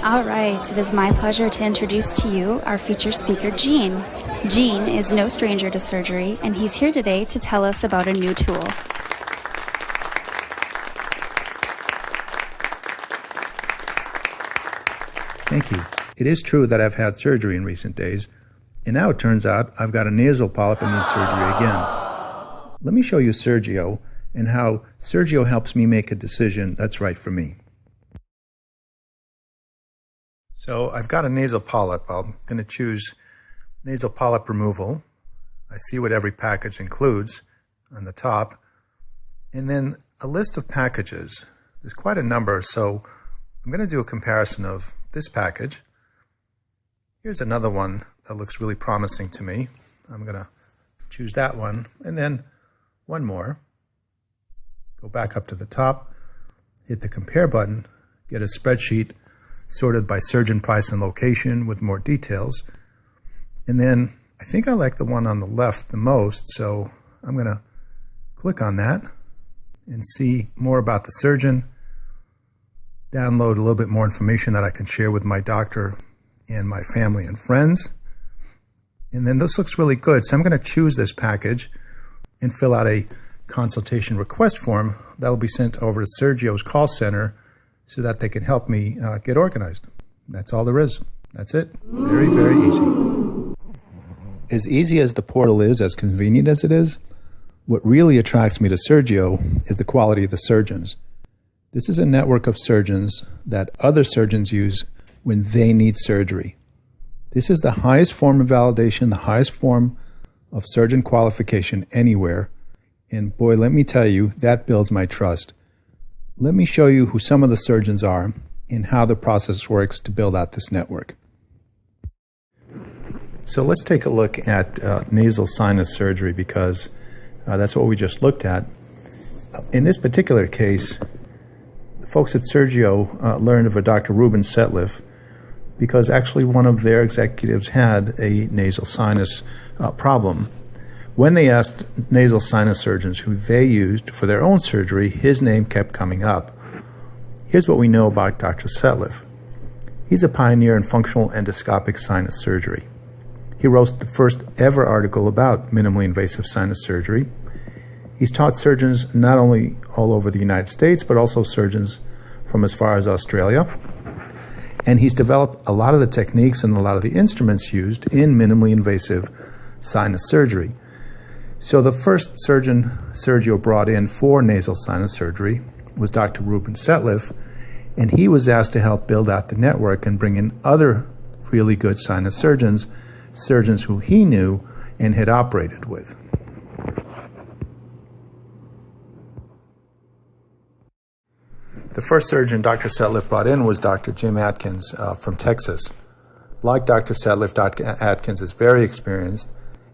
All right, it is my pleasure to introduce to you our featured speaker, Gene. Gene is no stranger to surgery, and he's here today to tell us about a new tool. Thank you. It is true that I've had surgery in recent days, and now it turns out I've got a nasal polyp and need surgery again. Let me show you Sergio and how Sergio helps me make a decision that's right for me. So I've got a nasal polyp. I'm going to choose nasal polyp removal. I see what every package includes on the top, and then a list of packages. There's quite a number, so I'm going to do a comparison of this package. Here's another one that looks really promising to me. I'm going to choose that one, and then one more. Go back up to the top, hit the compare button, get a spreadsheet sorted by surgeon price and location with more details. And then I think I like the one on the left the most, so I'm going to click on that and see more about the surgeon, download a little bit more information that I can share with my doctor and my family and friends. And then this looks really good, so I'm going to choose this package and fill out a consultation request form that will be sent over to Sergio's call center so that they can help me get organized. That's all there is. That's it. Very, very easy. As easy as the portal is, as convenient as it is, what really attracts me to Sergio is the quality of the surgeons. This is a network of surgeons that other surgeons use when they need surgery. This is the highest form of validation, the highest form of surgeon qualification anywhere. And boy, let me tell you, that builds my trust. Let me show you who some of the surgeons are and how the process works to build out this network. So let's take a look at nasal sinus surgery because that's what we just looked at. In this particular case, the folks at Sergio learned of a Dr. Ruben Setliff because actually one of their executives had a nasal sinus problem. When they asked nasal sinus surgeons who they used for their own surgery, his name kept coming up. Here's what we know about Dr. Setliff. He's a pioneer in functional endoscopic sinus surgery. He wrote the first ever article about minimally invasive sinus surgery. He's taught surgeons not only all over the United States, but also surgeons from as far as Australia. And he's developed a lot of the techniques and a lot of the instruments used in minimally invasive sinus surgery. So the first surgeon Sergio brought in for nasal sinus surgery was Dr. Ruben Setliff, and he was asked to help build out the network and bring in other really good sinus surgeons, surgeons who he knew and had operated with. The first surgeon Dr. Setliff brought in was Dr. Jim Atkins from Texas. Like Dr. Setliff, Dr. Atkins is very experienced.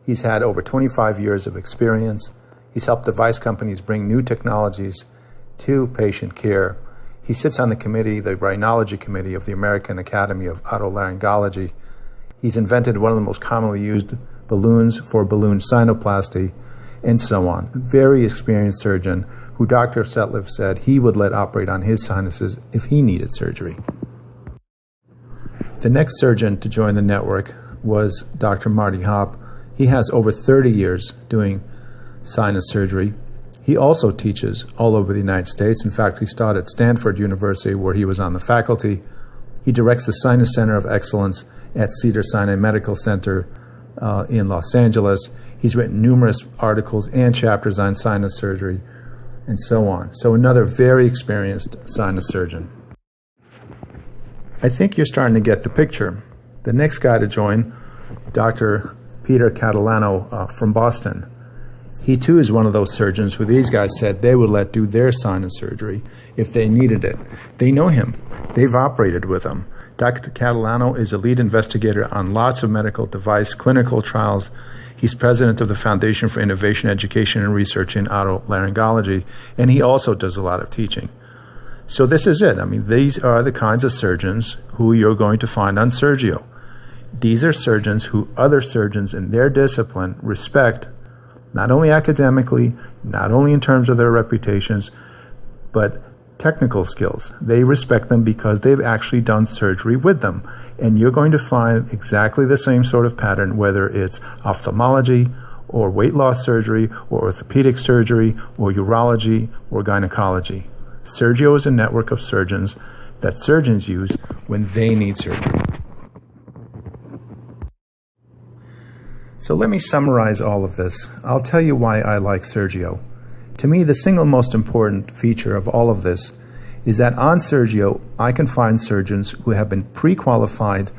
He's had over 25 years of experience. He's helped device companies bring new technologies to patient care. He sits on the committee, the rhinology committee of the American Academy of Otolaryngology. He's invented one of the most commonly used balloons for balloon sinuplasty, and so on. A very experienced surgeon who Dr. Setliff said he would let operate on his sinuses if he needed surgery. The next surgeon to join the network was Dr. Marty Hopp. He has over 30 years doing sinus surgery. He also teaches all over the United States. In fact, he started at Stanford University, where he was on the faculty. He directs the Sinus Center of Excellence at Cedars-Sinai Medical Center in Los Angeles. He's written numerous articles and chapters on sinus surgery, and so on. So another very experienced sinus surgeon. I think you're starting to get the picture. The next guy to join, Dr. Peter Catalano from Boston. He too is one of those surgeons who these guys said they would let do their sinus surgery if they needed it. They know him. They've operated with him. Dr. Catalano is a lead investigator on lots of medical device clinical trials. He's president of the Foundation for Innovation, Education, and Research in Otolaryngology, and he also does a lot of teaching. So this is it. I mean, these are the kinds of surgeons who you're going to find on Sergio. These are surgeons who other surgeons in their discipline respect, not only academically, not only in terms of their reputations, but technical skills. They respect them because they've actually done surgery with them. And you're going to find exactly the same sort of pattern, whether it's ophthalmology or weight loss surgery or orthopedic surgery or urology or gynecology. Sergio is a network of surgeons that surgeons use when they need surgery. So let me summarize all of this. I'll tell you why I like Sergio. To me, the single most important feature of all of this is that on Sergio, I can find surgeons who have been pre-qualified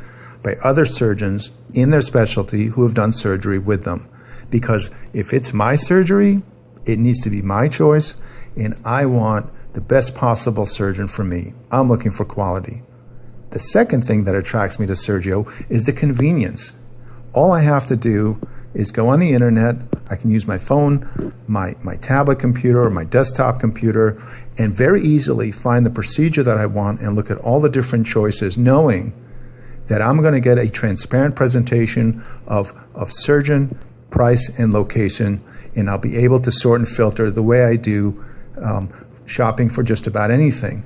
by other surgeons in their specialty who have done surgery with them. Because if it's my surgery, it needs to be my choice, and I want the best possible surgeon for me. I'm looking for quality. The second thing that attracts me to Sergio is the convenience. All I have to do is go on the internet. I can use my phone, my tablet computer, or my desktop computer, and very easily find the procedure that I want and look at all the different choices, knowing that I'm going to get a transparent presentation of surgeon, price, and location, and I'll be able to sort and filter the way I do shopping for just about anything.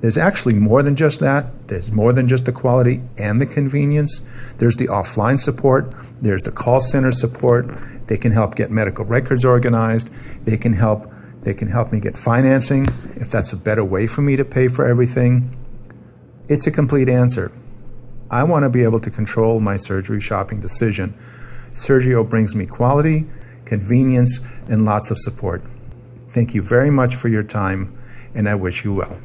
There's actually more than just that. There's more than just the quality and the convenience. There's the offline support. There's the call center support. They can help get medical records organized. They can help me get financing if that's a better way for me to pay for everything. It's a complete answer. I want to be able to control my surgery shopping decision. Sergio brings me quality, convenience, and lots of support. Thank you very much for your time, and I wish you well.